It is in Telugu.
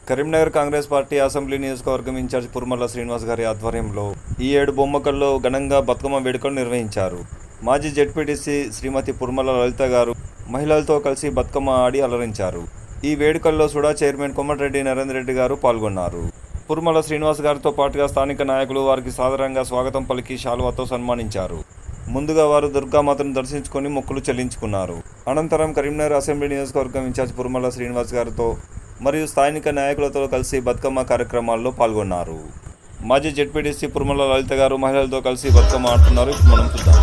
కరీంనగర్ కాంగ్రెస్ పార్టీ అసెంబ్లీ నియోజకవర్గం ఇన్ఛార్జ్ పుర్మల శ్రీనివాస్ గారి ఆధ్వర్యంలో ఈ ఏడు బొమ్మకల్లో ఘనంగా బతుకమ్మ వేడుకలు నిర్వహించారు. మాజీ జెడ్పీటీసీ శ్రీమతి పుర్మల లలిత గారు మహిళలతో కలిసి బతుకమ్మ ఆడి అలరించారు. ఈ వేడుకల్లో సుడా చైర్మన్ కోమటిరెడ్డి నరేందర్ రెడ్డి గారు పాల్గొన్నారు. పుర్మల శ్రీనివాస్ గారితో పాటుగా స్థానిక నాయకులు వారికి సాదరంగా స్వాగతం పలికి శాలువాతో సన్మానించారు. ముందుగా వారు దుర్గామాతను దర్శించుకొని మొక్కులు చెల్లించుకున్నారు. అనంతరం కరీంనగర్ అసెంబ్లీ నియోజకవర్గం ఇన్ఛార్జ్ పుర్మల శ్రీనివాస్ గారితో మరియు స్థానిక నాయకులతో కలిసి బతుకమ్మ కార్యక్రమాల్లో పాల్గొన్నారు. మాజీ జెడ్పీటీసీ పుర్మల లలిత గారు మహిళలతో కలిసి బతుకమ్మ ఆడుతున్నారు. ఇప్పుడు మనం చూద్దాం.